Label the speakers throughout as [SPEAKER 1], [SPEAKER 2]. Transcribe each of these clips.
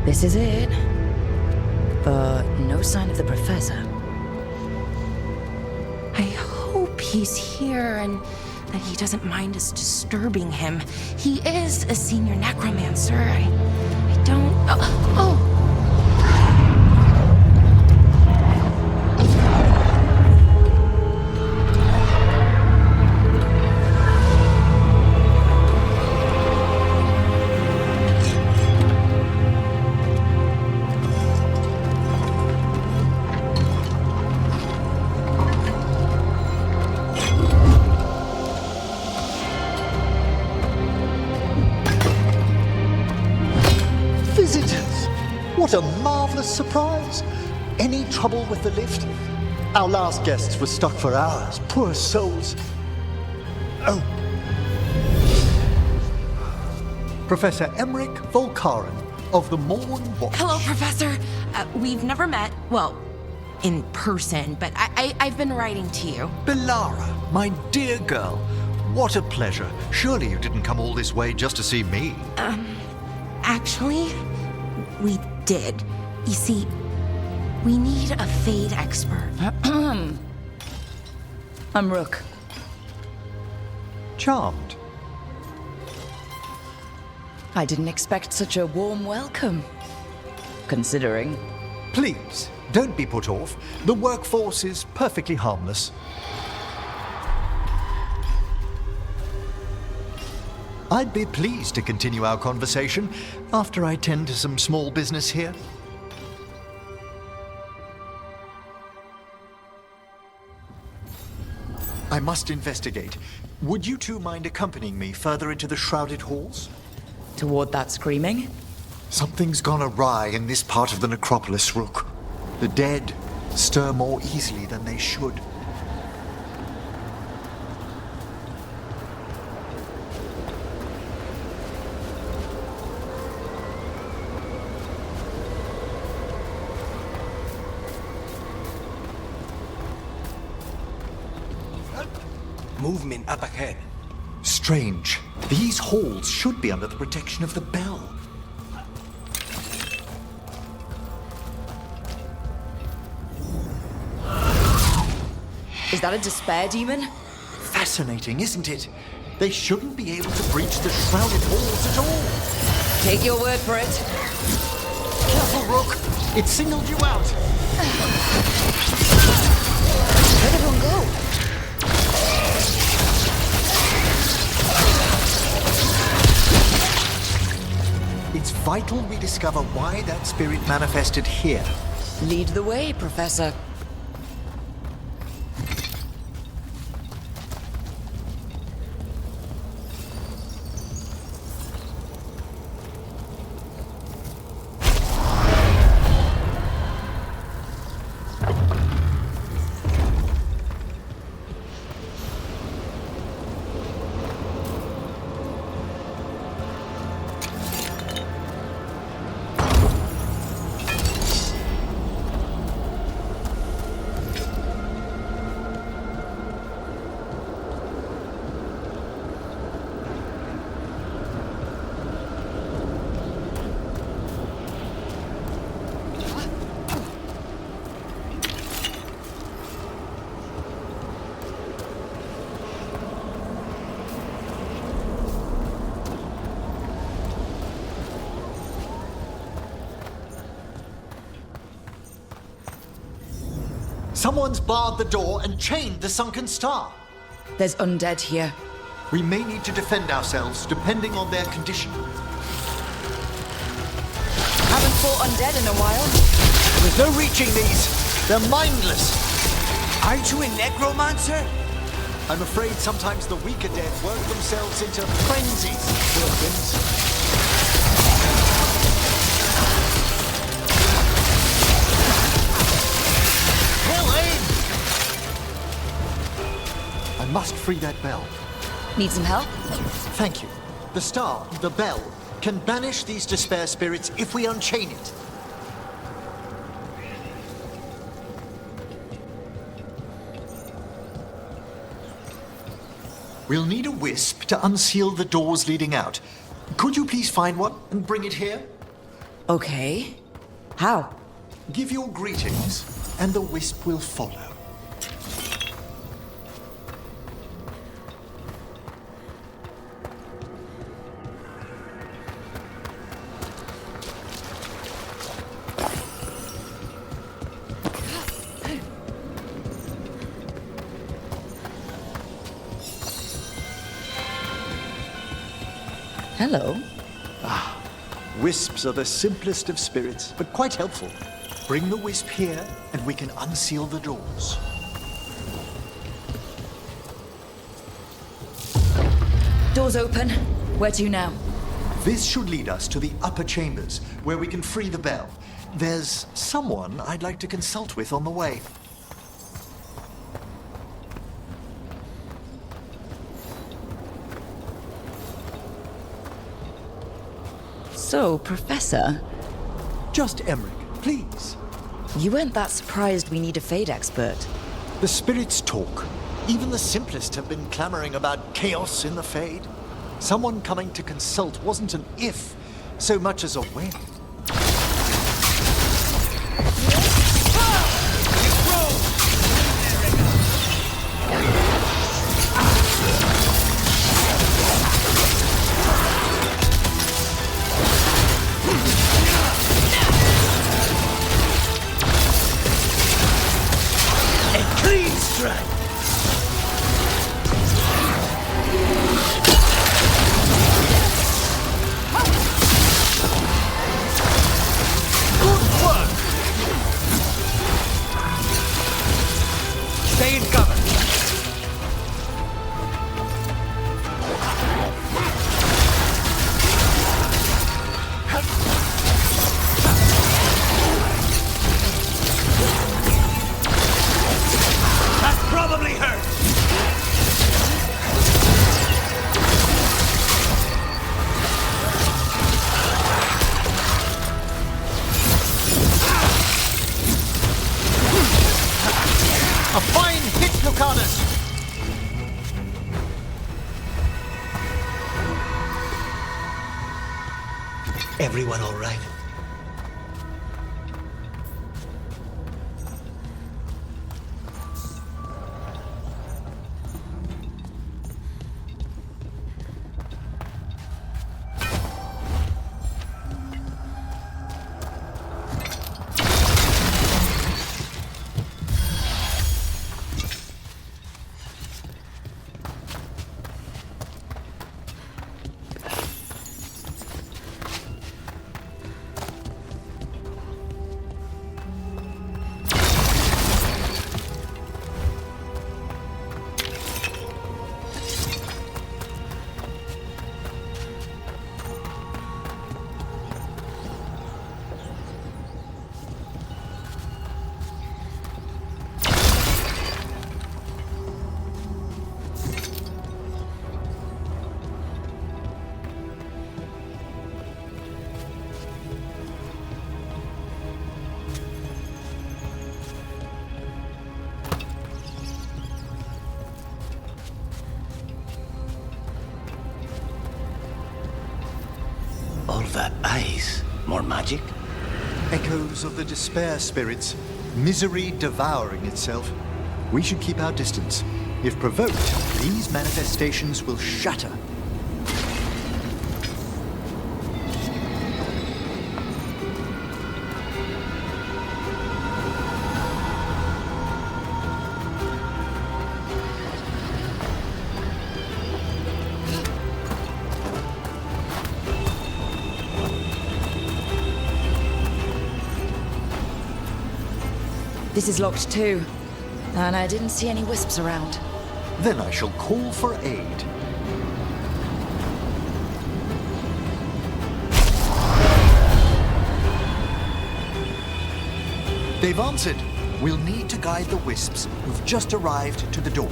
[SPEAKER 1] This is it. But no sign of the professor.
[SPEAKER 2] I hope he's here and that he doesn't mind us disturbing him. He is a senior necromancer. I don't... Oh!
[SPEAKER 3] What a marvellous surprise! Any trouble with the lift? Our last guests were stuck for hours, poor souls. Oh. Professor Emmrik Volkaren of the Morn Watch.
[SPEAKER 2] Hello, Professor. We've never met, well, in person, but I've been writing to you.
[SPEAKER 3] Belara, my dear girl, what a pleasure. Surely you didn't come all this way just to see me.
[SPEAKER 2] Actually, we did. You see, we need a Fade expert.
[SPEAKER 1] I'm Rook.
[SPEAKER 3] Charmed.
[SPEAKER 1] I didn't expect such a warm welcome. Considering.
[SPEAKER 3] Please, don't be put off. The workforce is perfectly harmless. I'd be pleased to continue our conversation after I tend to some small business here. I must investigate. Would you two mind accompanying me further into the shrouded halls?
[SPEAKER 1] Toward that screaming?
[SPEAKER 3] Something's gone awry in this part of the necropolis, Rook. The dead stir more easily than they should.
[SPEAKER 4] Movement up ahead.
[SPEAKER 3] Strange. These halls should be under the protection of the bell.
[SPEAKER 1] Is that a despair demon?
[SPEAKER 3] Fascinating, isn't it? They shouldn't be able to breach the shrouded halls at all.
[SPEAKER 1] Take your word for it.
[SPEAKER 3] Careful, Rook. It singled you out.
[SPEAKER 1] Where'd everyone go?
[SPEAKER 3] It's vital we discover why that spirit manifested here.
[SPEAKER 1] Lead the way, Professor.
[SPEAKER 3] Someone's barred the door and chained the sunken star.
[SPEAKER 1] There's undead here.
[SPEAKER 3] We may need to defend ourselves depending on their condition.
[SPEAKER 1] Haven't fought undead in a while.
[SPEAKER 3] There's no reaching these. They're mindless.
[SPEAKER 4] Aren't you a necromancer?
[SPEAKER 3] I'm afraid sometimes the weaker dead work themselves into frenzies. Poor things. Hell, aim! I must free that bell.
[SPEAKER 1] Need some help?
[SPEAKER 3] Thank you. The star, the bell, can banish these despair spirits if we unchain it. We'll need a wisp to unseal the doors leading out. Could you please find one and bring it here?
[SPEAKER 1] Okay. How?
[SPEAKER 3] Give your greetings, and the wisp will follow.
[SPEAKER 1] Hello.
[SPEAKER 3] Wisps are the simplest of spirits, but quite helpful. Bring the wisp here, and we can unseal the doors.
[SPEAKER 1] Doors open. Where to now?
[SPEAKER 3] This should lead us to the upper chambers, where we can free the bell. There's someone I'd like to consult with on the way.
[SPEAKER 1] So, Professor,
[SPEAKER 3] Just Emmric, please.
[SPEAKER 1] you weren't that surprised we need a Fade expert.
[SPEAKER 3] The spirits talk. Even the simplest have been clamoring about chaos in the Fade. Someone coming to consult wasn't an if, so much as a when.
[SPEAKER 4] Stay in cover. That probably hurt.
[SPEAKER 3] A fine hit, Lucanus! Everyone all right?
[SPEAKER 4] All that ice. More magic?
[SPEAKER 3] Echoes of the despair spirits, misery devouring itself. We should keep our distance. If provoked, these manifestations will shatter.
[SPEAKER 1] This is locked too. And I didn't see any wisps around.
[SPEAKER 3] Then I shall call for aid. They've answered. We'll need to guide the wisps who've just arrived to the door.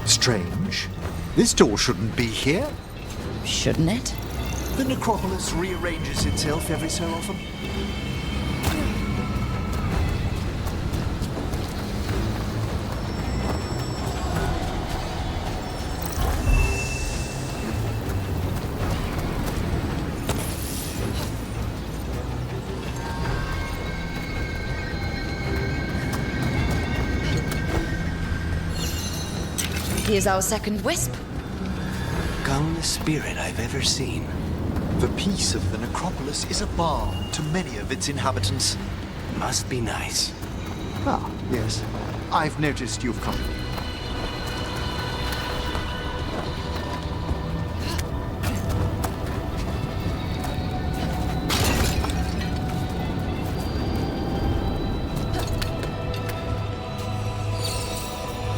[SPEAKER 3] Strange. This door shouldn't be here.
[SPEAKER 1] Shouldn't it?
[SPEAKER 3] The necropolis rearranges itself every so often.
[SPEAKER 1] Here's our second wisp.
[SPEAKER 4] Calmest spirit I've ever seen.
[SPEAKER 3] The peace of the necropolis is a balm to many of its inhabitants.
[SPEAKER 4] Must be nice.
[SPEAKER 3] Ah, yes. I've noticed you've come.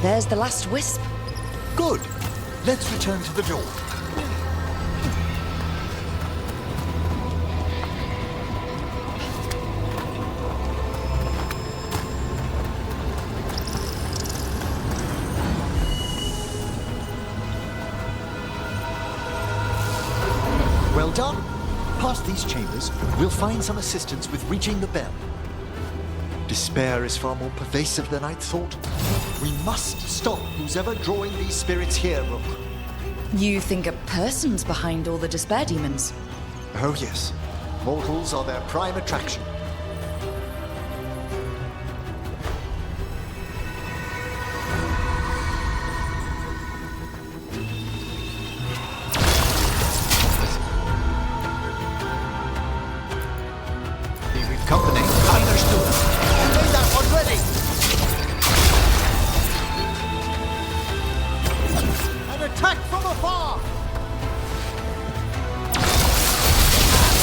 [SPEAKER 1] There's the last wisp.
[SPEAKER 3] Good. Let's return to the door. Well done. Past these chambers, we'll find some assistance with reaching the bell. Despair is far more pervasive than I'd thought. We must stop who's ever drawing these spirits here, Rook.
[SPEAKER 1] You think a person's behind all the despair demons?
[SPEAKER 3] Oh yes. Mortals are their prime attraction. We've company.
[SPEAKER 4] Understood.
[SPEAKER 3] You made that one ready. An attack from afar.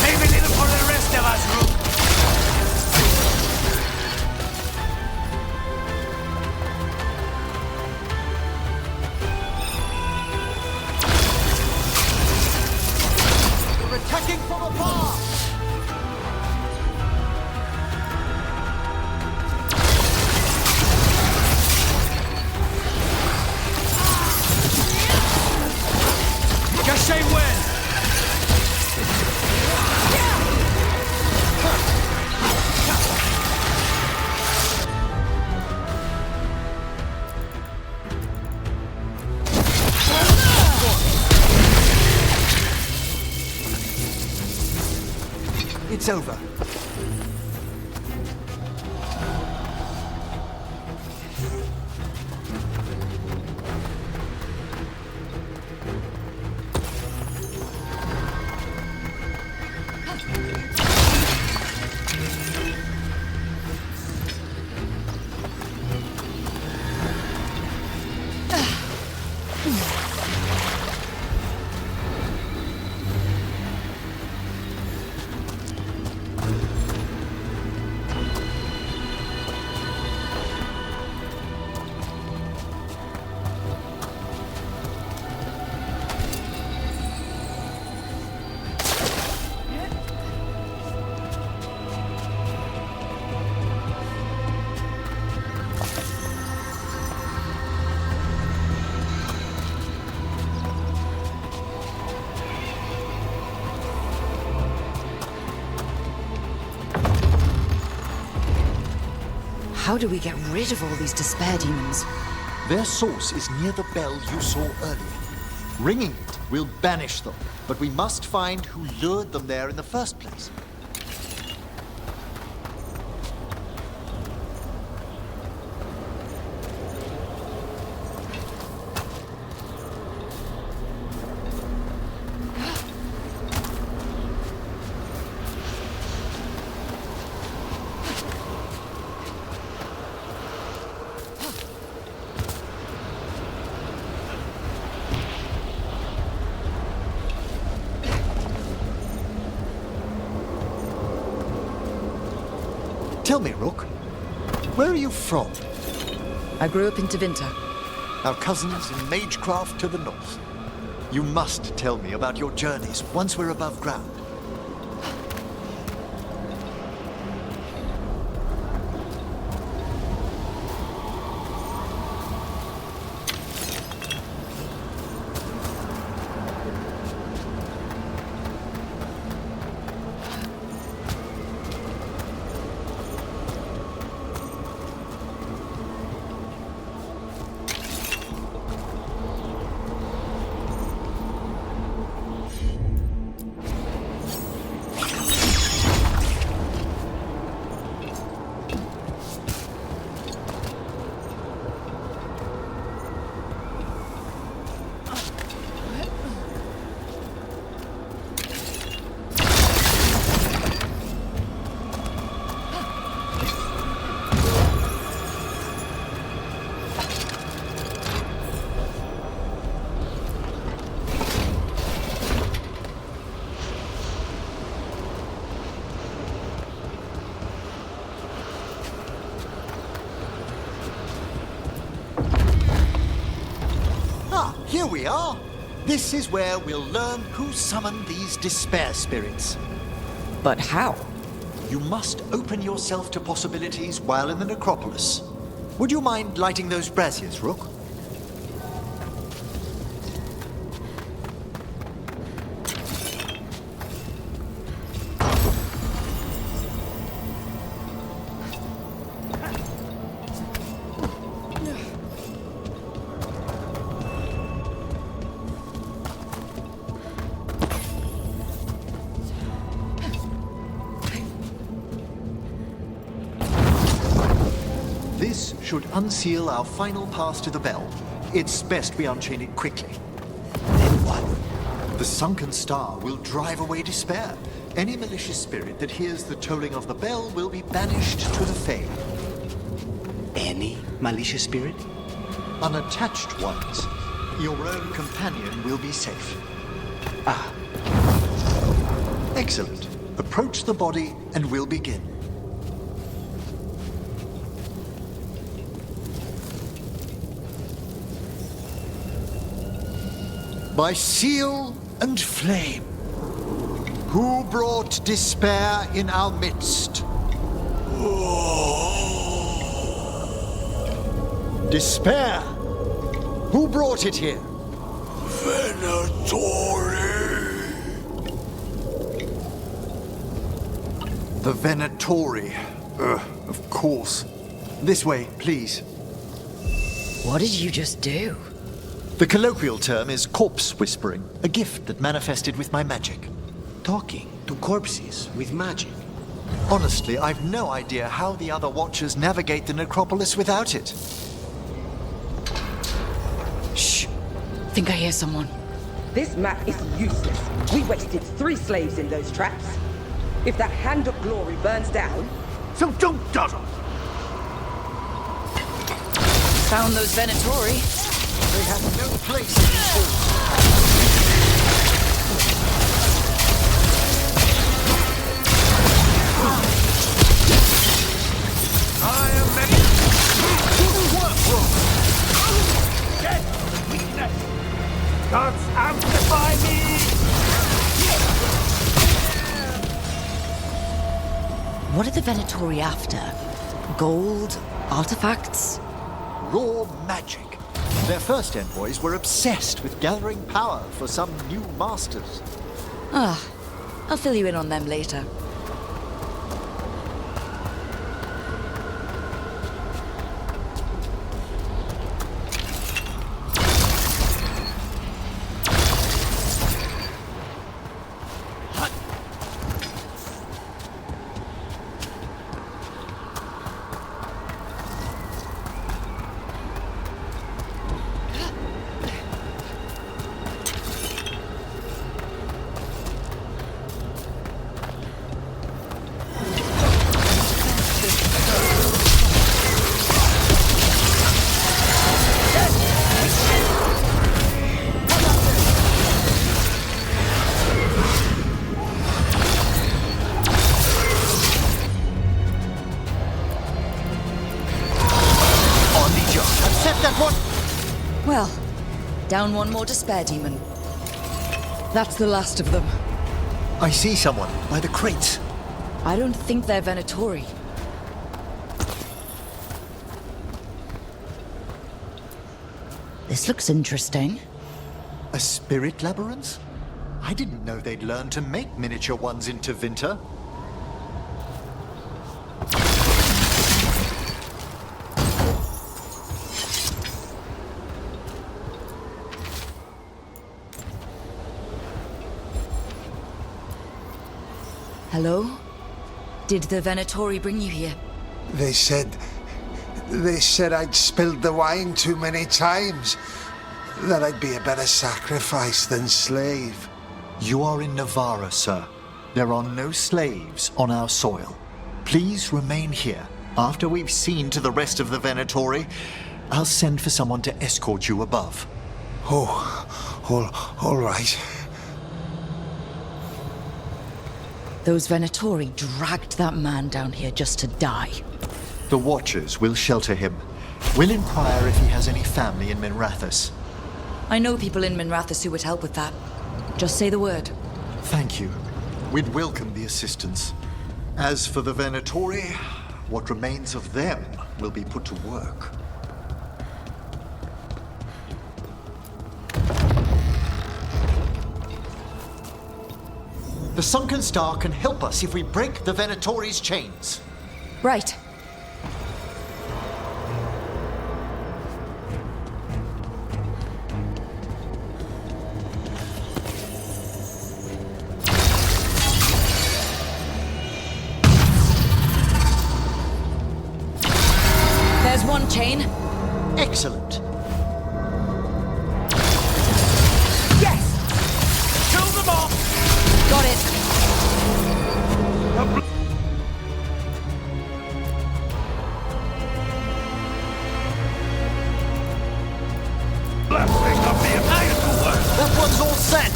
[SPEAKER 4] Save a little for the rest of us, Rook.
[SPEAKER 3] We're attacking from afar.
[SPEAKER 4] Just say when.
[SPEAKER 3] It's over.
[SPEAKER 1] How do we get rid of all these despair demons?
[SPEAKER 3] Their source is near the bell you saw earlier. Ringing it will banish them, but we must find who lured them there in the first place. Tell me, Rook, where are you from?
[SPEAKER 1] I grew up in Tevinter.
[SPEAKER 3] Our cousins in Magecraft to the north. You must tell me about your journeys once we're above ground. Here we are. This is where we'll learn who summoned these despair spirits.
[SPEAKER 1] But how?
[SPEAKER 3] You must open yourself to possibilities while in the necropolis. Would you mind lighting those braziers, Rook? This should unseal our final pass to the bell. It's best we unchain it quickly. Then what? The sunken star will drive away despair. Any malicious spirit that hears the tolling of the bell will be banished to the Fae.
[SPEAKER 5] Any malicious spirit?
[SPEAKER 3] Unattached ones. Your own companion will be safe.
[SPEAKER 5] Ah.
[SPEAKER 3] Excellent. Approach the body and we'll begin. By seal and flame, who brought despair in our midst? Despair! Who brought it here? The Venatori. Of course. This way, please.
[SPEAKER 1] What did you just do?
[SPEAKER 3] The colloquial term is corpse whispering, a gift that manifested with my magic.
[SPEAKER 5] Talking to corpses with magic.
[SPEAKER 3] Honestly, I've no idea how the other Watchers navigate the necropolis without it.
[SPEAKER 1] Shh. Think I hear someone.
[SPEAKER 6] This map is useless. We wasted 3 slaves in those traps. If that Hand of Glory burns down...
[SPEAKER 4] So don't dawdle!
[SPEAKER 1] Found those Venatori.
[SPEAKER 3] They have no place in these halls.
[SPEAKER 4] I am ready. Do the work, Rook. Get weakness. Gods amplify me.
[SPEAKER 1] What are the Venatori after? Gold? Artifacts?
[SPEAKER 3] Raw magic. Their first envoys were obsessed with gathering power for some new masters.
[SPEAKER 1] Ah, I'll fill you in on them later. Down one more despair demon. That's the last of them.
[SPEAKER 3] I see someone by the crates.
[SPEAKER 1] I don't think they're Venatori. This looks interesting.
[SPEAKER 3] A spirit labyrinth? I didn't know they'd learn to make miniature ones into Winter.
[SPEAKER 1] Hello? Did the Venatori bring you here?
[SPEAKER 7] They said I'd spilled the wine too many times. That I'd be a better sacrifice than slave.
[SPEAKER 3] You are in Navarra, sir. There are no slaves on our soil. Please remain here. After we've seen to the rest of the Venatori, I'll send for someone to escort you above.
[SPEAKER 7] All right.
[SPEAKER 1] Those Venatori dragged that man down here just to die.
[SPEAKER 3] The Watchers will shelter him. We'll inquire if he has any family in Minrathous.
[SPEAKER 1] I know people in Minrathous who would help with that. Just say the word.
[SPEAKER 3] Thank you. We'd welcome the assistance. As for the Venatori, what remains of them will be put to work. The Sunken Star can help us if we break the Venatori's chains.
[SPEAKER 1] Right. There's one chain.
[SPEAKER 3] Excellent.
[SPEAKER 4] Yes! Kill them all!
[SPEAKER 1] Got it.
[SPEAKER 4] Blasting of the entire world!
[SPEAKER 3] That one's all set.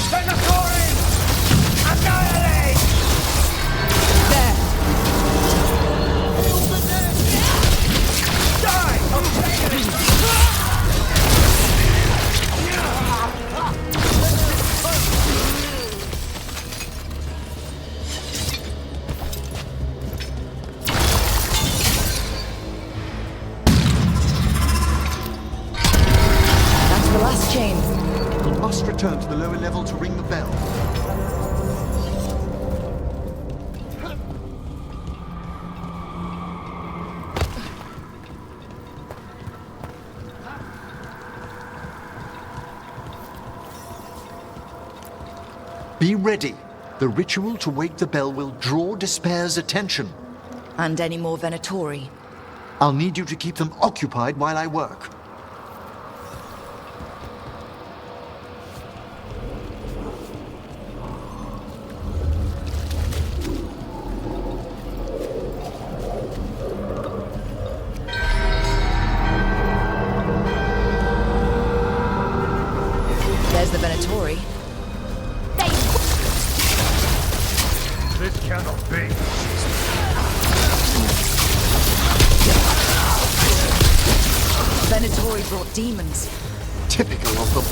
[SPEAKER 4] Venatori! Annihilate!
[SPEAKER 1] There.
[SPEAKER 4] Die!
[SPEAKER 1] That's the last chain.
[SPEAKER 3] We must return to the lower level to ring the bell. Be ready. The ritual to wake the bell will draw Despair's attention.
[SPEAKER 1] And any more Venatori.
[SPEAKER 3] I'll need you to keep them occupied while I work.
[SPEAKER 1] There's the Venatori.
[SPEAKER 4] This cannot be.
[SPEAKER 1] Venatori brought demons.
[SPEAKER 3] Typical of them.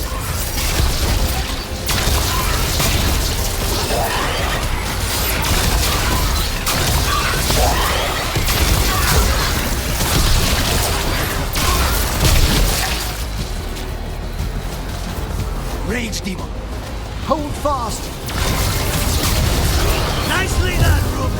[SPEAKER 4] Rage demon.
[SPEAKER 3] Hold fast.
[SPEAKER 4] Nicely done, Ruben.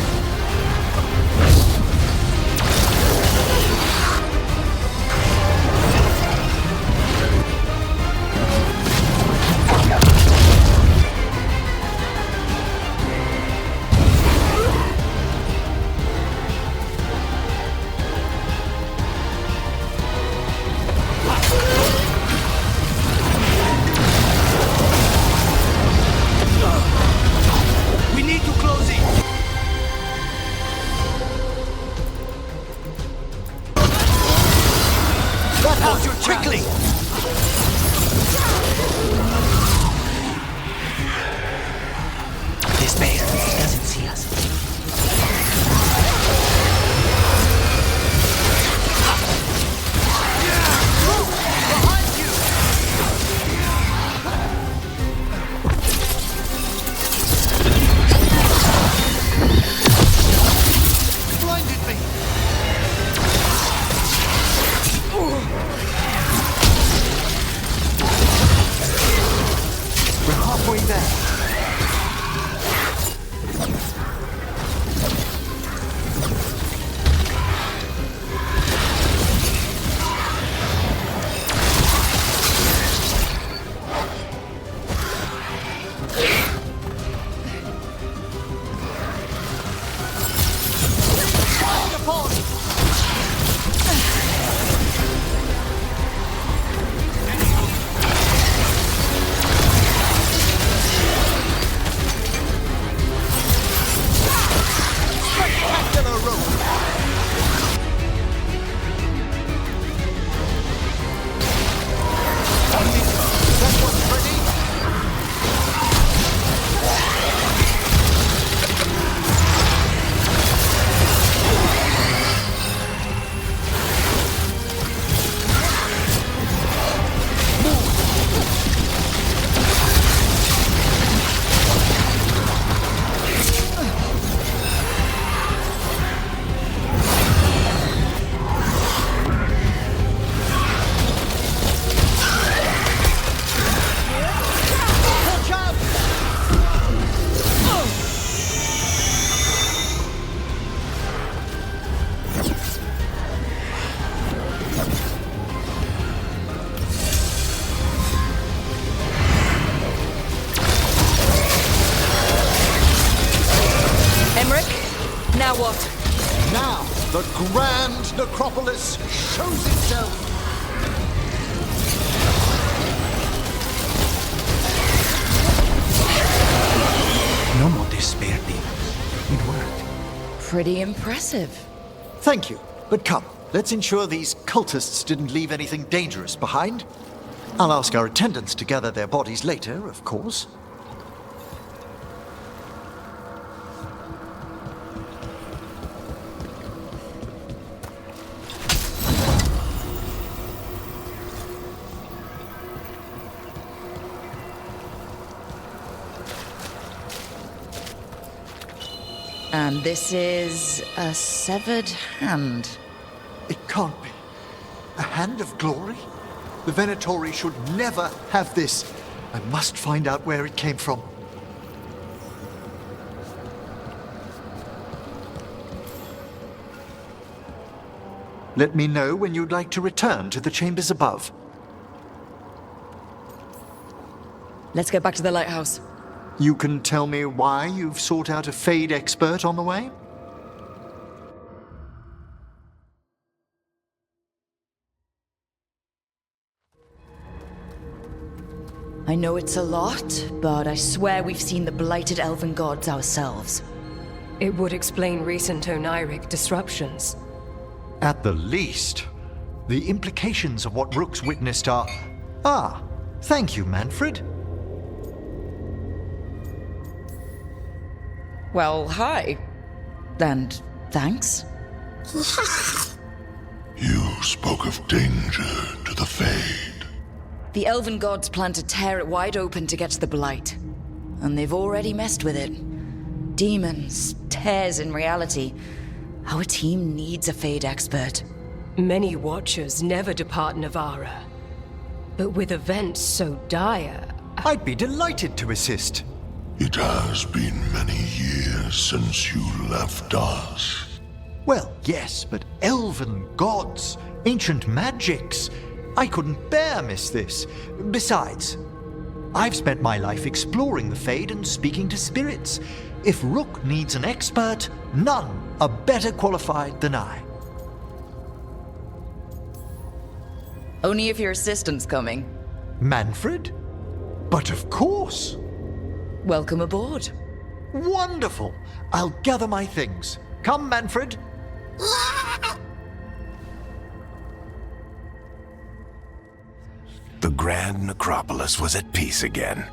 [SPEAKER 4] We need to close it. Hold your quickly.
[SPEAKER 5] Despair doesn't see
[SPEAKER 1] us.
[SPEAKER 3] We're halfway there.
[SPEAKER 1] Now what?
[SPEAKER 3] Now, the grand necropolis shows itself.
[SPEAKER 5] No more despair, demons. It worked.
[SPEAKER 1] Pretty impressive.
[SPEAKER 3] Thank you, but come, let's ensure these cultists didn't leave anything dangerous behind. I'll ask our attendants to gather their bodies later, of course.
[SPEAKER 1] And this is a severed hand.
[SPEAKER 3] It can't be. A hand of glory? The Venatori should never have this. I must find out where it came from. Let me know when you'd like to return to the chambers above.
[SPEAKER 1] Let's get back to the lighthouse.
[SPEAKER 3] You can tell me why you've sought out a Fade expert on the way?
[SPEAKER 1] I know it's a lot, but I swear we've seen the blighted elven gods ourselves.
[SPEAKER 8] It would explain recent Oniric disruptions.
[SPEAKER 3] At the least, the implications of what Rook's witnessed are... Ah, thank you, Manfred.
[SPEAKER 1] Well, hi. And thanks.
[SPEAKER 9] You spoke of danger to the Fade.
[SPEAKER 1] The elven gods plan to tear it wide open to get to the blight. And they've already messed with it. Demons, tears in reality. Our team needs a Fade expert.
[SPEAKER 8] Many Watchers never depart Navara. But with events so dire...
[SPEAKER 3] I'd be delighted to assist.
[SPEAKER 9] It has been many years since you left us.
[SPEAKER 3] Well, yes, but elven gods, ancient magics. I couldn't bear miss this. Besides, I've spent my life exploring the Fade and speaking to spirits. If Rook needs an expert, none are better qualified than I.
[SPEAKER 1] Only if your assistant's coming.
[SPEAKER 3] Manfred? But of course.
[SPEAKER 1] Welcome aboard.
[SPEAKER 3] Wonderful. I'll gather my things. Come, Manfred.
[SPEAKER 4] The grand necropolis was at peace again,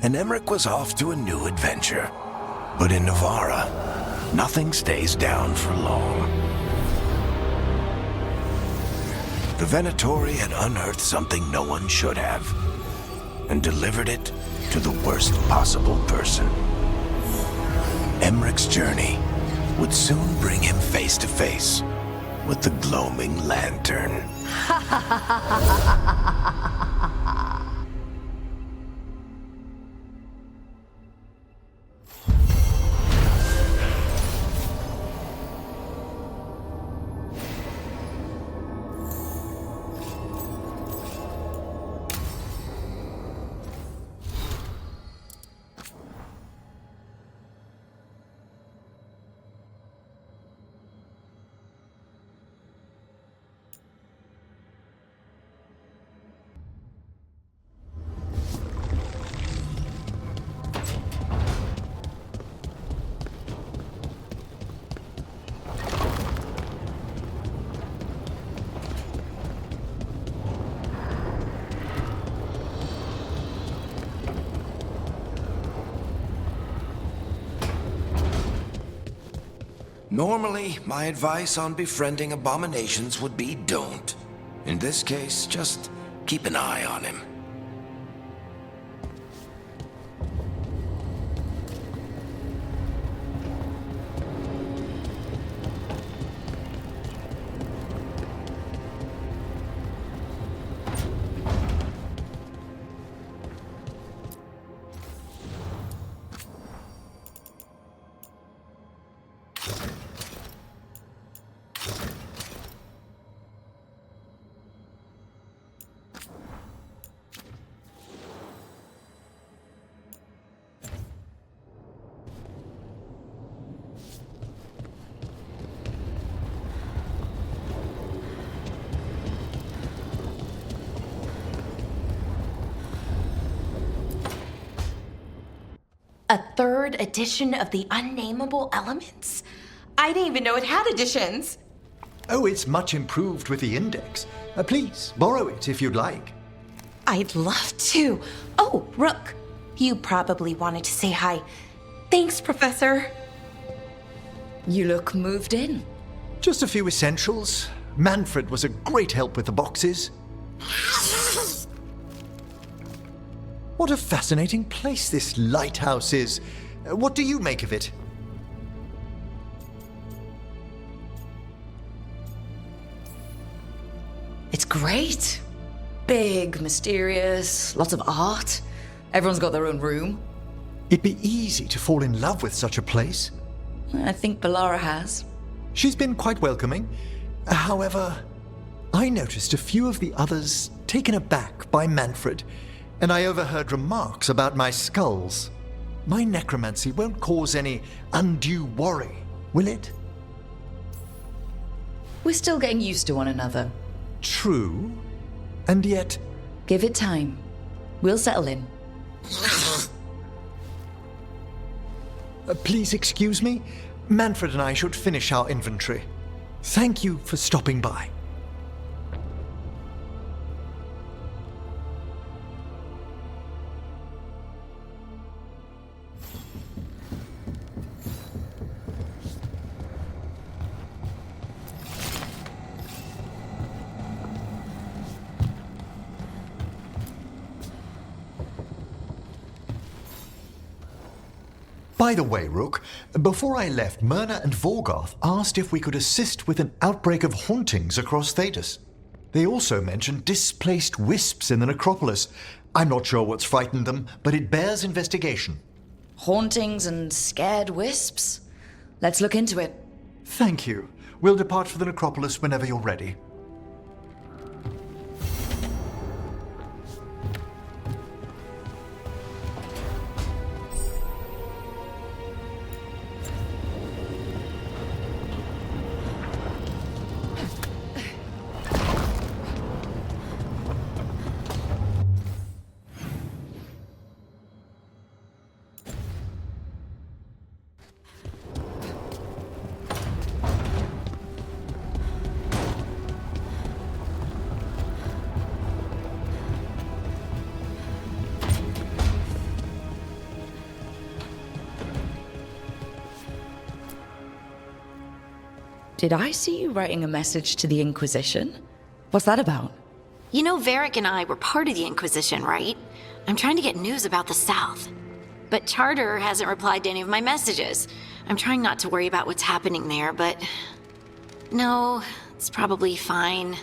[SPEAKER 4] and Emmric was off to a new adventure. But in Navarra, nothing stays down for long. The Venatori had unearthed something no one should have, and delivered it to the worst possible person. Emmeric's journey would soon bring him face to face with the gloaming lantern. Normally, my advice on befriending abominations would be don't. In this case, just keep an eye on him.
[SPEAKER 2] A third edition of the Unnameable Elements? I didn't even know it had editions.
[SPEAKER 3] Oh, it's much improved with the index. Please, borrow it if you'd like.
[SPEAKER 2] I'd love to. Oh, Rook, you probably wanted to say hi. Thanks, Professor.
[SPEAKER 1] You look moved in.
[SPEAKER 3] Just a few essentials. Manfred was a great help with the boxes. What a fascinating place this lighthouse is. What do you make of it?
[SPEAKER 1] It's great. Big, mysterious, lots of art. Everyone's got their own room.
[SPEAKER 3] It'd be easy to fall in love with such a place.
[SPEAKER 1] I think Bellara has.
[SPEAKER 3] She's been quite welcoming. However, I noticed a few of the others taken aback by Manfred, and I overheard remarks about my skulls. My necromancy won't cause any undue worry, will it?
[SPEAKER 1] We're still getting used to one another.
[SPEAKER 3] True, and yet...
[SPEAKER 1] Give it time. We'll settle in.
[SPEAKER 3] Please excuse me. Manfred and I should finish our inventory. Thank you for stopping by. By the way, Rook, before I left, Myrna and Vorgoth asked if we could assist with an outbreak of hauntings across Thedas. They also mentioned displaced wisps in the necropolis. I'm not sure what's frightened them, but it bears investigation.
[SPEAKER 1] Hauntings and scared wisps? Let's look into it.
[SPEAKER 3] Thank you. We'll depart for the necropolis whenever you're ready.
[SPEAKER 1] Did I see you writing a message to the Inquisition? What's that about?
[SPEAKER 10] You know, Varric and I were part of the Inquisition, right? I'm trying to get news about the South. But Charter hasn't replied to any of my messages. I'm trying not to worry about what's happening there, but... No, it's probably fine.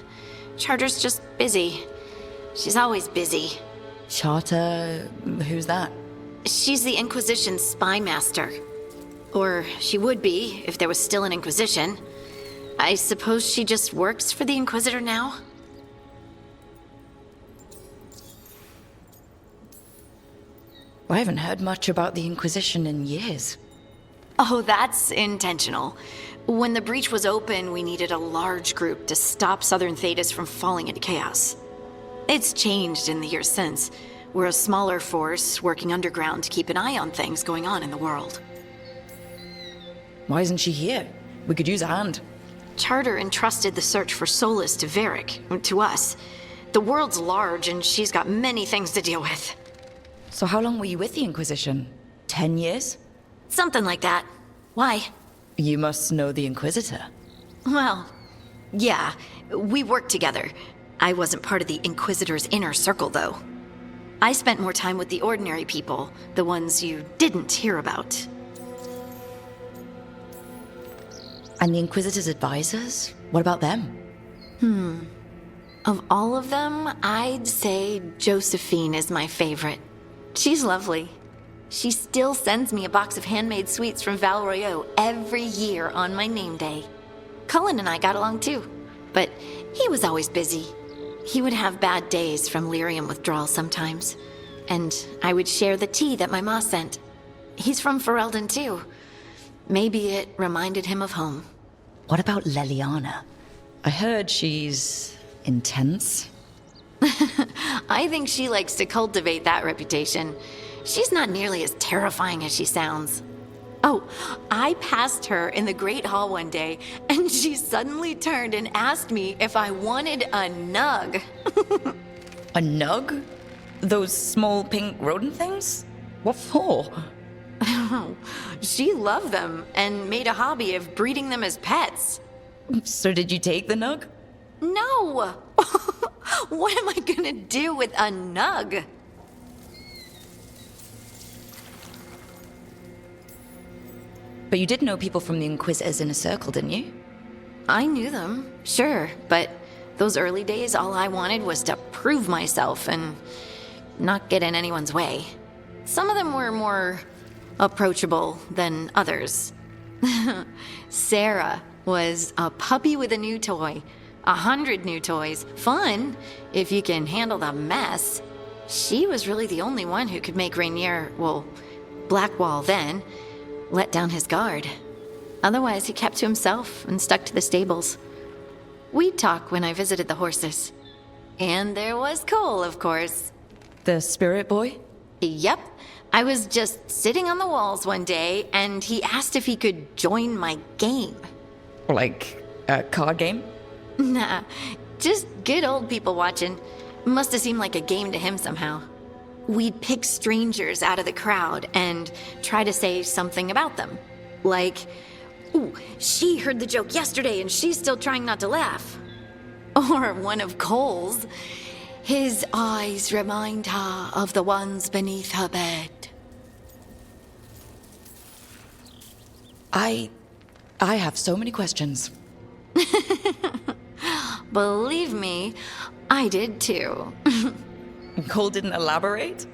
[SPEAKER 10] Charter's just busy. She's always busy.
[SPEAKER 1] Charter... who's that?
[SPEAKER 10] She's the Inquisition's spy master. Or she would be, if there was still an Inquisition. I suppose she just works for the Inquisitor now?
[SPEAKER 1] I haven't heard much about the Inquisition in years.
[SPEAKER 10] Oh, that's intentional. When the breach was open, we needed a large group to stop Southern Thedas from falling into chaos. It's changed in the years since. We're a smaller force working underground to keep an eye on things going on in the world.
[SPEAKER 1] Why isn't she here? We could use a hand.
[SPEAKER 10] Charter entrusted the search for Solus to Varric, to us. The world's large and she's got many things to deal with.
[SPEAKER 1] So how long were you with the Inquisition? 10 years?
[SPEAKER 10] Something like that. Why?
[SPEAKER 1] You must know the Inquisitor.
[SPEAKER 10] Well, yeah, we worked together. I wasn't part of the Inquisitor's inner circle, though. I spent more time with the ordinary people, the ones you didn't hear about.
[SPEAKER 1] And the Inquisitor's advisors? What about them?
[SPEAKER 10] Of all of them, I'd say Josephine is my favorite. She's lovely. She still sends me a box of handmade sweets from Val Royeaux every year on my name day. Cullen and I got along too, but he was always busy. He would have bad days from lyrium withdrawal sometimes, and I would share the tea that my ma sent. He's from Ferelden too. Maybe it reminded him of home.
[SPEAKER 1] What about Leliana? I heard she's intense.
[SPEAKER 10] I think she likes to cultivate that reputation. She's not nearly as terrifying as she sounds. Oh, I passed her in the Great Hall one day, and she suddenly turned and asked me if I wanted a nug.
[SPEAKER 1] A nug? Those small pink rodent things? What for?
[SPEAKER 10] She loved them and made a hobby of breeding them as pets.
[SPEAKER 1] So did you take the nug?
[SPEAKER 10] No! What am I gonna do with a nug?
[SPEAKER 1] But you did know people from the Inquisitors Inner Circle, didn't you?
[SPEAKER 10] I knew them, sure, but those early days, all I wanted was to prove myself and not get in anyone's way. Some of them were more approachable than others. Sarah was a puppy with a new toy. 100 new toys. Fun, if you can handle the mess. She was really the only one who could make Rainier, well, Blackwall then, let down his guard. Otherwise, he kept to himself and stuck to the stables. We'd talk when I visited the horses. And there was Cole, of course.
[SPEAKER 1] The spirit boy?
[SPEAKER 10] Yep. I was just sitting on the walls one day, and he asked if he could join my game.
[SPEAKER 1] Like a card game?
[SPEAKER 10] Nah, just good old people watching. Must have seemed like a game to him somehow. We'd pick strangers out of the crowd and try to say something about them. Like, ooh, she heard the joke yesterday and she's still trying not to laugh. Or one of Cole's. His eyes remind her of the ones beneath her bed.
[SPEAKER 1] I have so many questions.
[SPEAKER 10] Believe me, I did too.
[SPEAKER 1] Cole didn't elaborate?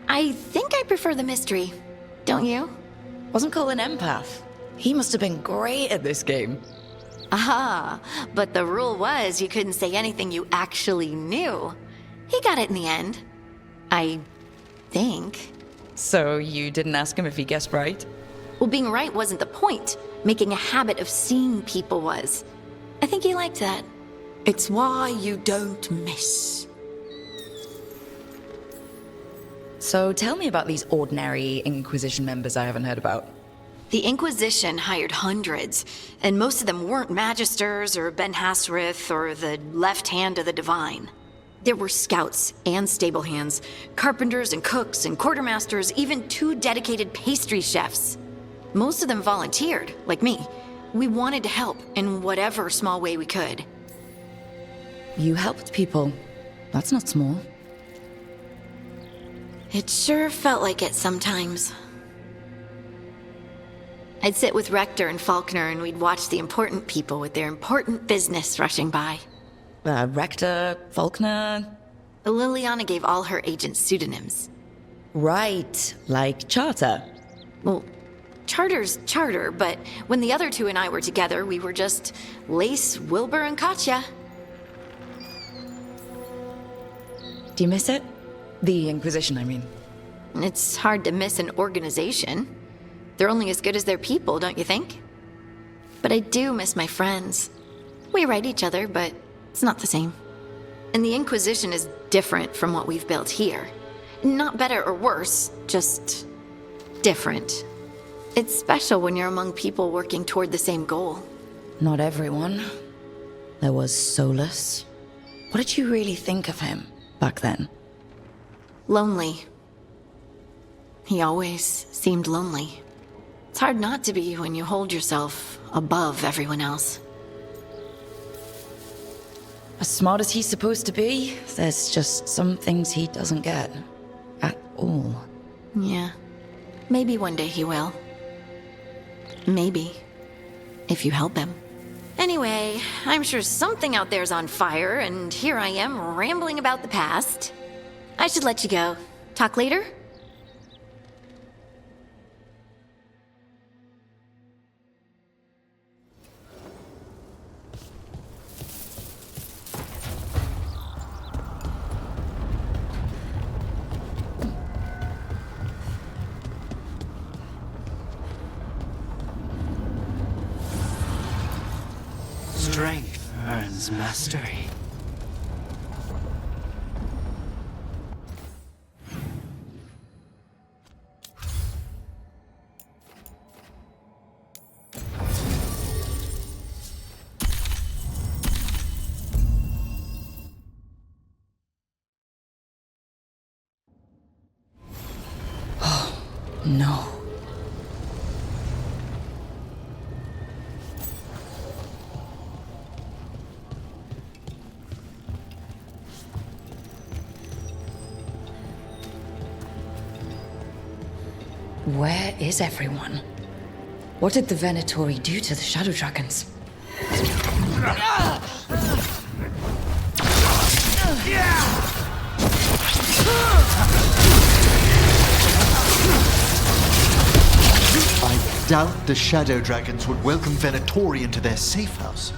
[SPEAKER 10] I think I prefer the mystery. Don't you?
[SPEAKER 1] Wasn't Cole an empath? He must have been great at this game.
[SPEAKER 10] Ah, but the rule was you couldn't say anything you actually knew. He got it in the end. I think.
[SPEAKER 1] So you didn't ask him if he guessed right?
[SPEAKER 10] Well, being right wasn't the point. Making a habit of seeing people was. I think he liked that. It's why you don't miss.
[SPEAKER 1] So tell me about these ordinary Inquisition members I haven't heard about.
[SPEAKER 10] The Inquisition hired hundreds, and most of them weren't Magisters or Ben Hasrith or the left hand of the Divine. There were scouts and stable hands, carpenters and cooks and quartermasters, even 2 dedicated pastry chefs. Most of them volunteered, like me, We wanted to help in whatever small way we could.
[SPEAKER 1] You helped people. That's not small.
[SPEAKER 10] It sure felt like it sometimes. I'd sit with Rector and Faulkner and we'd watch the important people with their important business rushing by.
[SPEAKER 1] Rector, Faulkner...
[SPEAKER 10] Liliana gave all her agents pseudonyms.
[SPEAKER 1] Right, like Charter.
[SPEAKER 10] Well, Charter's Charter, but when the other two and I were together, we were just Lace, Wilbur, and Katya.
[SPEAKER 1] Do you miss it? The Inquisition, I mean.
[SPEAKER 10] It's hard to miss an organization. They're only as good as their people, don't you think? But I do miss my friends. We write each other, but it's not the same. And the Inquisition is different from what we've built here. Not better or worse, just different. It's special when you're among people working toward the same goal.
[SPEAKER 1] Not everyone. There was Solus. What did you really think of him back then?
[SPEAKER 10] Lonely. He always seemed lonely. It's hard not to be when you hold yourself above everyone else.
[SPEAKER 1] As smart as he's supposed to be, there's just some things he doesn't get. At all.
[SPEAKER 10] Yeah. Maybe one day he will. Maybe. If you help him. Anyway, I'm sure something out there's on fire, and here I am rambling about the past. I should let you go. Talk later?
[SPEAKER 5] Strength earns mastery.
[SPEAKER 1] No. Where is everyone? What did the Venatori do to the Shadow Dragons?
[SPEAKER 3] I doubt the Shadow Dragons would welcome Venatori into their safe house.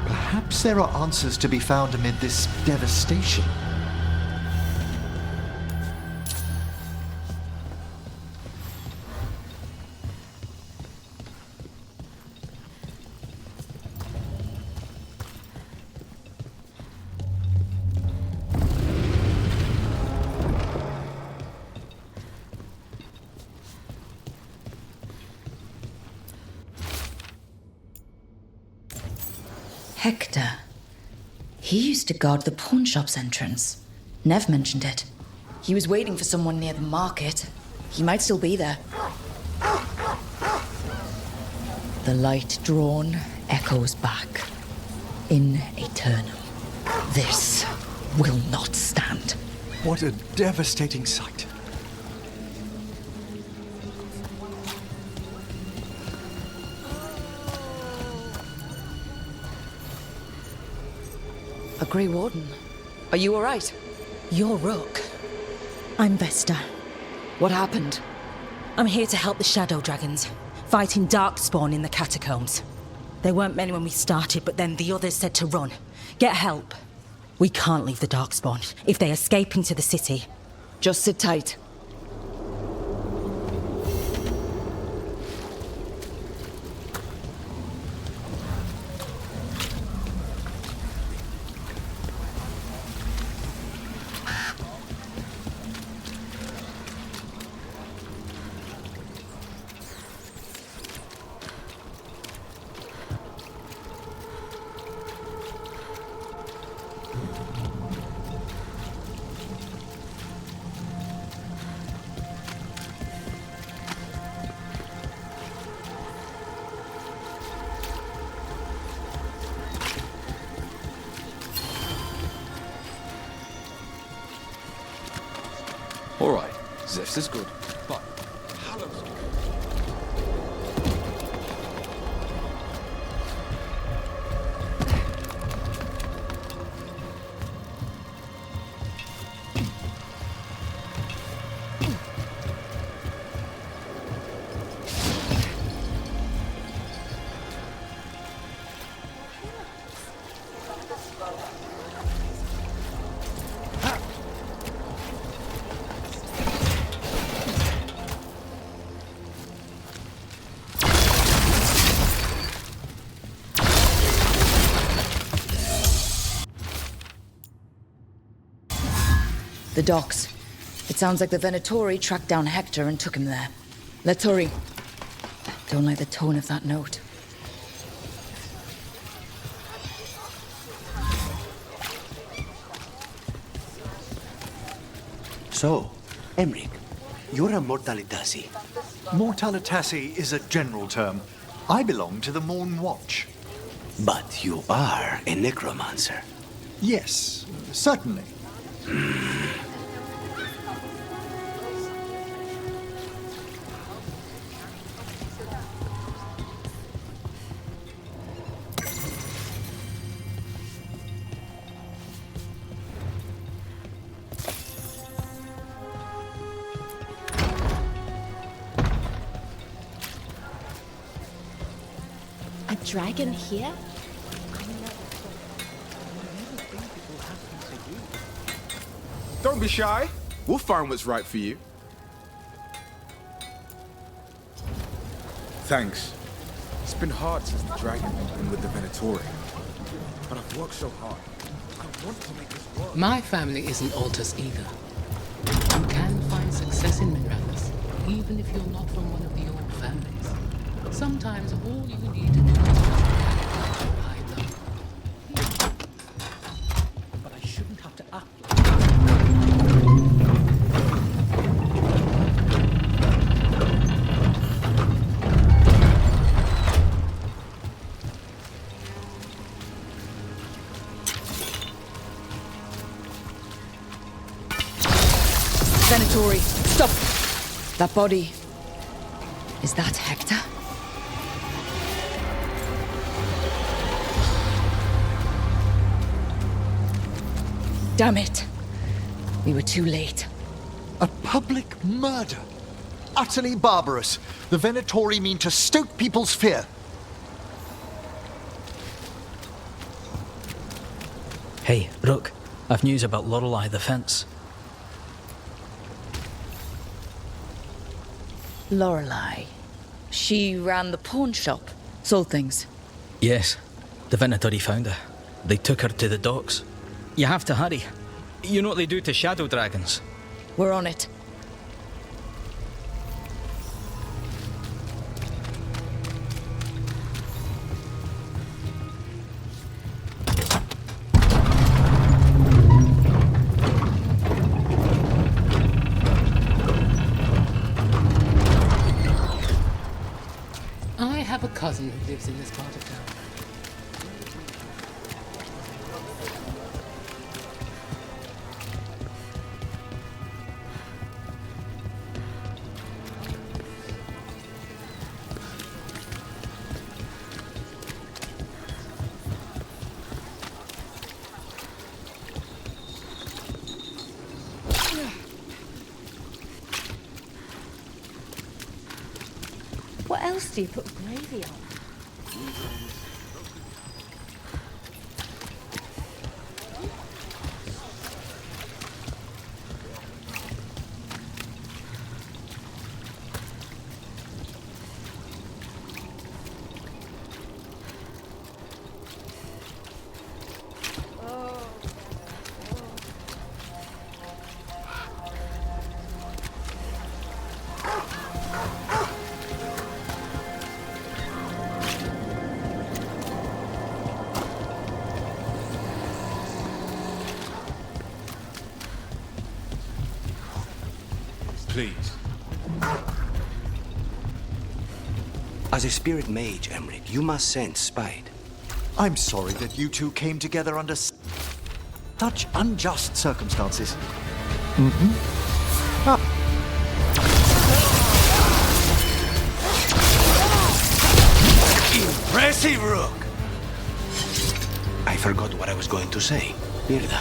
[SPEAKER 3] Perhaps there are answers to be found amid this devastation.
[SPEAKER 1] Hector. He used to guard the pawn shop's entrance. Nev mentioned it. He was waiting for someone near the market. He might still be there. The light drawn echoes back. In eternum. This will not stand.
[SPEAKER 3] What a devastating sight.
[SPEAKER 1] A Grey Warden. Are you all right?
[SPEAKER 11] You're Rook. I'm Vesta.
[SPEAKER 1] What happened?
[SPEAKER 11] I'm here to help the Shadow Dragons, fighting Darkspawn in the catacombs. There weren't many when we started, but then the others said to run. Get help. We can't leave the Darkspawn if they escape into the city.
[SPEAKER 1] Just sit tight.
[SPEAKER 12] All right, this is good, but
[SPEAKER 1] The docks. It sounds like the Venatori tracked down Hector and took him there. Let's hurry. Don't like the tone of that note.
[SPEAKER 5] So, Emric, you're a Mortalitasi.
[SPEAKER 3] Mortalitasi is a general term. I belong to the Morn Watch.
[SPEAKER 5] But you are a necromancer.
[SPEAKER 3] Yes, certainly.
[SPEAKER 10] A dragon here?
[SPEAKER 12] don't be shy. We'll find what's right for you. Thanks. It's been hard since the dragon and with the Venatori. But I've worked so hard. I want to make this work.
[SPEAKER 13] My family isn't Altus either. You can find success in Minrathous, even if you're not from one of the old families. Sometimes all you need to do is just hide them.
[SPEAKER 5] But I shouldn't have to act
[SPEAKER 1] Venatori, stop! That body. Is that Hector? Damn it. We were too late.
[SPEAKER 3] A public murder. Utterly barbarous. The Venatori mean to stoke people's fear.
[SPEAKER 14] Hey, Rook. I've news about Lorelei the Fence.
[SPEAKER 1] Lorelei. She ran the pawn shop. Sold things.
[SPEAKER 14] Yes. The Venatori found her. They took her to the docks. You have to hurry. You know what they do to shadow dragons?
[SPEAKER 1] We're on it.
[SPEAKER 13] I have a cousin who lives in this part of town.
[SPEAKER 10] What else do you put gravy on?
[SPEAKER 12] Please.
[SPEAKER 5] As a spirit mage, Emric, you must sense spite.
[SPEAKER 3] I'm sorry that you two came together under such unjust circumstances.
[SPEAKER 4] Impressive, Rook! I forgot what I was going to say. Mirda.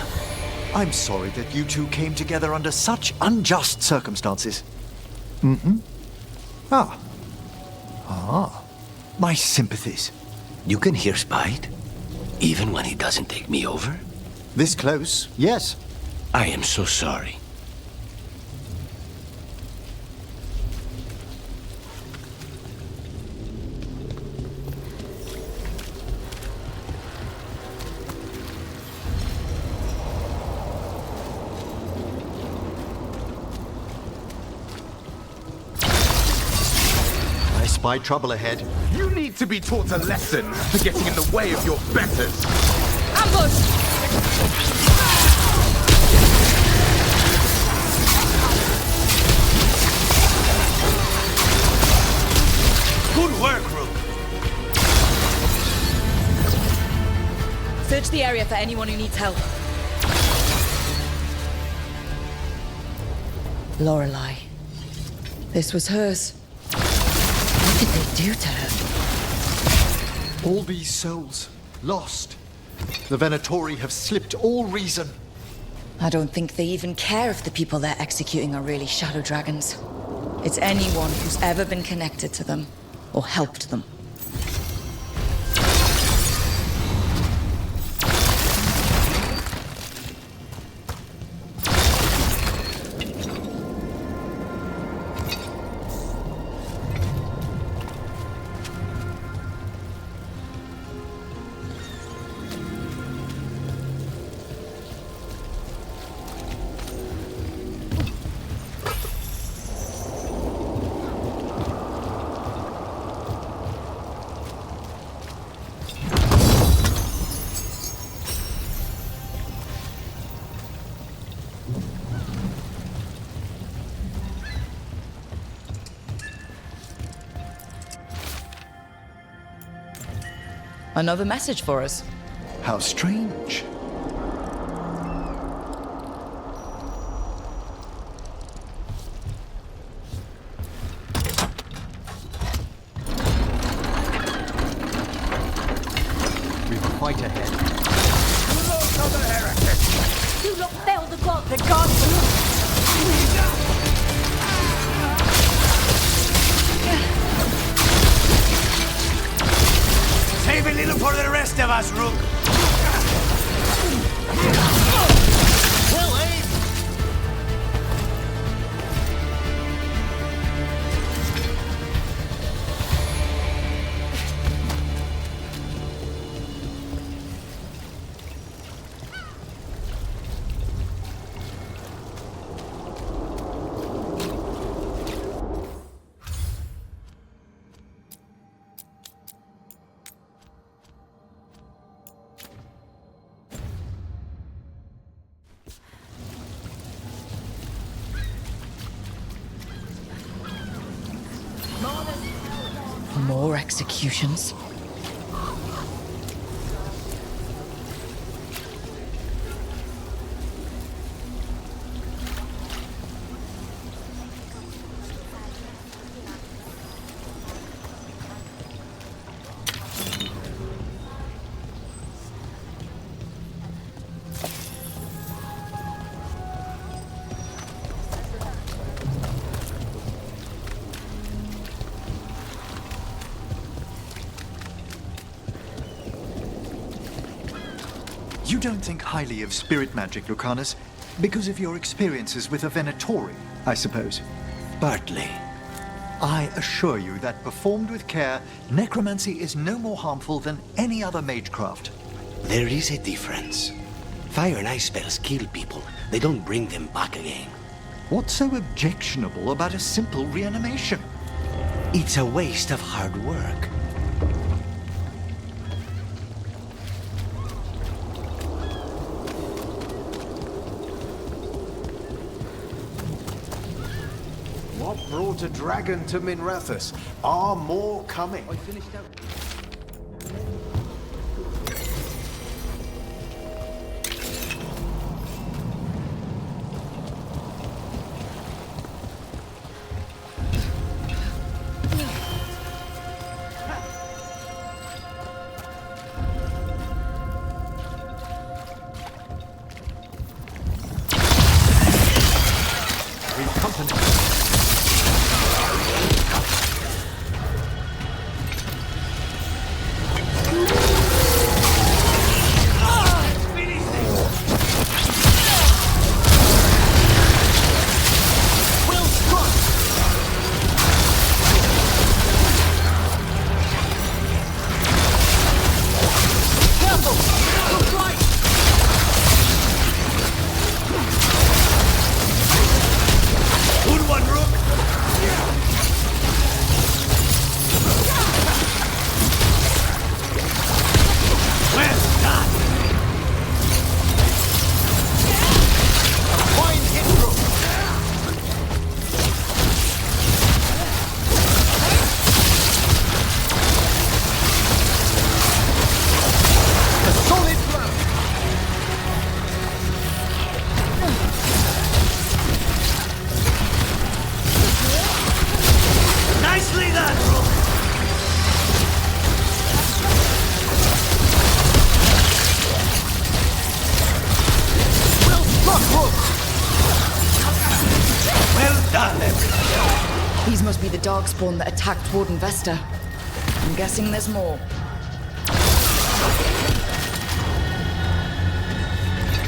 [SPEAKER 3] I'm sorry that you two came together under such unjust circumstances. Ah. My sympathies.
[SPEAKER 4] You can hear Spite, even when he doesn't take me over?
[SPEAKER 3] This close, yes.
[SPEAKER 4] I am so sorry.
[SPEAKER 3] I spy trouble ahead.
[SPEAKER 12] You need to be taught a lesson for getting in the way of your betters.
[SPEAKER 8] Ambush!
[SPEAKER 4] Good work, Rook.
[SPEAKER 11] Search the area for anyone who needs help.
[SPEAKER 1] Lorelei. This was hers. What did they do to her?
[SPEAKER 3] All these souls, lost. The Venatori have slipped all reason.
[SPEAKER 1] I don't think they even care if the people they're executing are really shadow dragons. It's anyone who's ever been connected to them or helped them. Another message for us.
[SPEAKER 3] How strange. We were quite ahead.
[SPEAKER 12] Look on the heretic!
[SPEAKER 11] You lot failed the god. The god.
[SPEAKER 4] Save a little for the rest of us, Rook. Well, eh?
[SPEAKER 1] More executions.
[SPEAKER 3] You don't think highly of spirit magic, Lucanus, because of your experiences with the Venatori, I suppose?
[SPEAKER 4] Partly.
[SPEAKER 3] I assure you that performed with care, necromancy is no more harmful than any other magecraft.
[SPEAKER 4] There is a difference. Fire and ice spells kill people. They don't bring them back again.
[SPEAKER 3] What's so objectionable about a simple reanimation?
[SPEAKER 4] It's a waste of hard work.
[SPEAKER 15] What brought a dragon to Minrathous? Are more coming?
[SPEAKER 12] I finished out.
[SPEAKER 1] These must be the darkspawn that attacked Warden Vesta. I'm guessing there's more.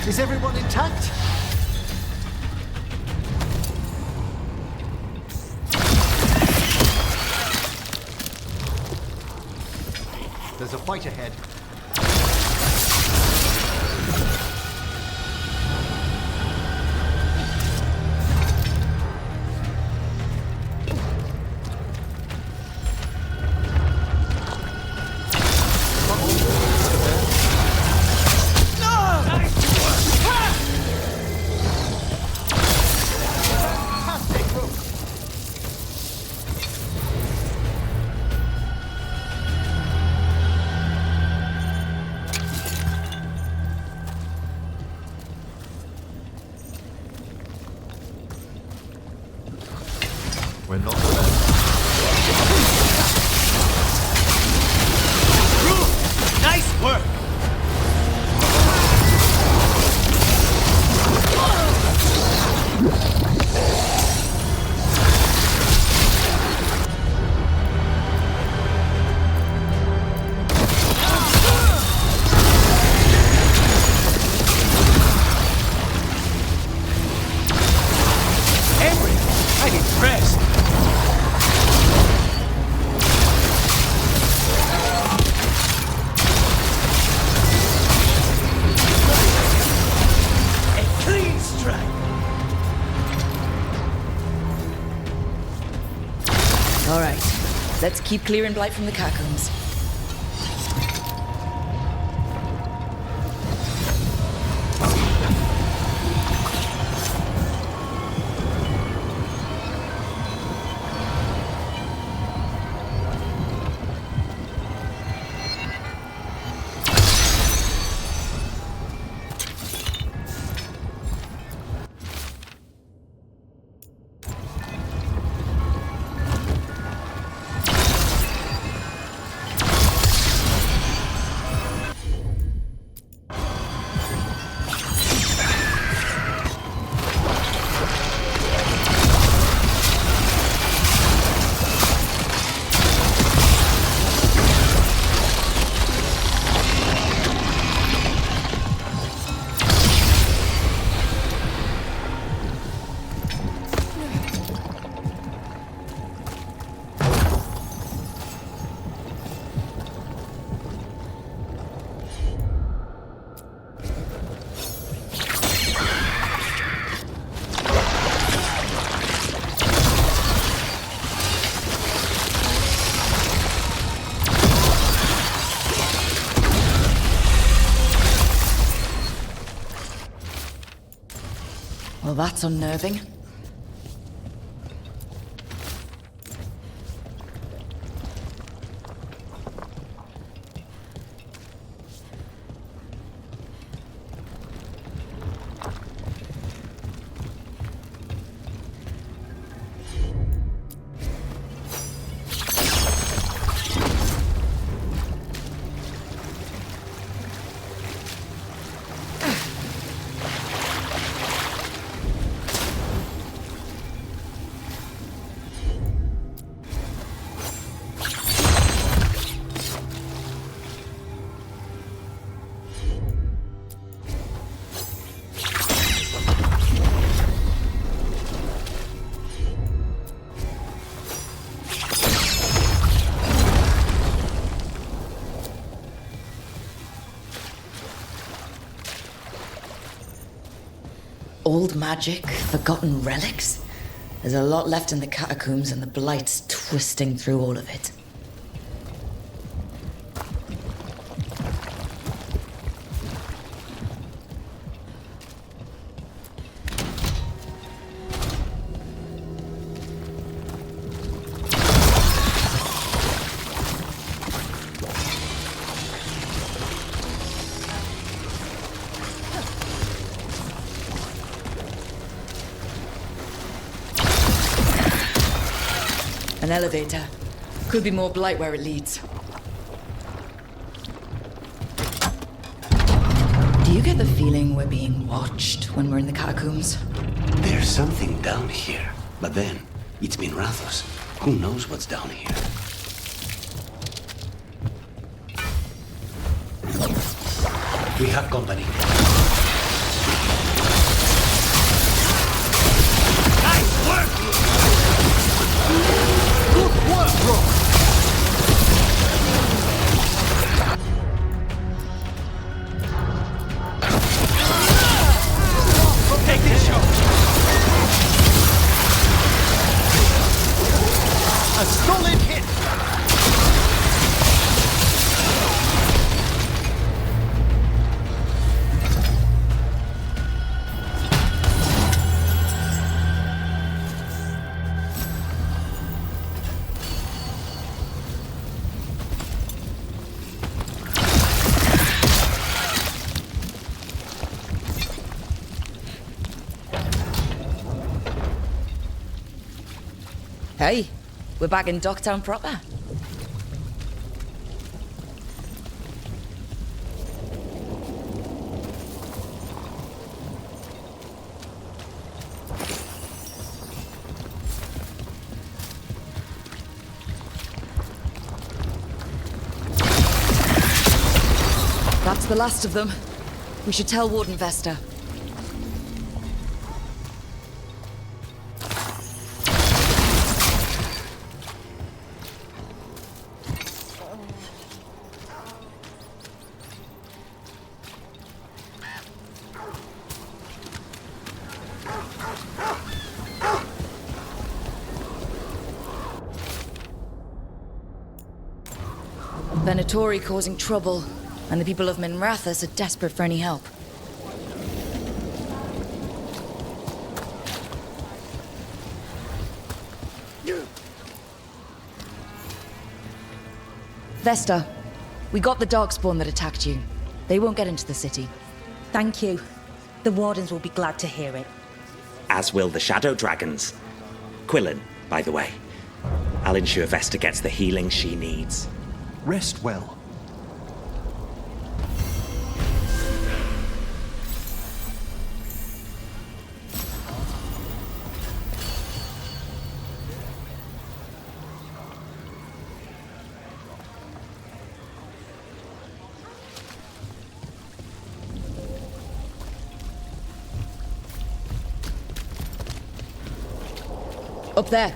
[SPEAKER 3] Is everyone intact? There's a fight ahead. We're not alone.
[SPEAKER 16] Nice work! Emrikom, I'm impressed.
[SPEAKER 1] All right, let's keep clearing blight from the catacombs. Well, that's unnerving. Old magic, forgotten relics. There's a lot left in the catacombs and the blight's twisting through all of it. An elevator. Could be more blight where it leads. Do you get the feeling we're being watched when we're in the catacombs?
[SPEAKER 5] There's something down here, but then It's Minrathous. Who knows what's down here? We have company.
[SPEAKER 16] Nice work!
[SPEAKER 15] Good work, bro!
[SPEAKER 16] Take this shot!
[SPEAKER 15] A solid hit!
[SPEAKER 1] Hey, we're back in Docktown proper. That's the last of them. We should tell Warden Vesta. Venatori causing trouble, and the people of Minrathous are desperate for any help. Vesta, we got the darkspawn that attacked you. They won't get into the city.
[SPEAKER 11] Thank you. The Wardens will be glad to hear it.
[SPEAKER 17] As will the Shadow Dragons. Quillen, by the way. I'll ensure Vesta gets the healing she needs.
[SPEAKER 3] Rest well.
[SPEAKER 1] Up there.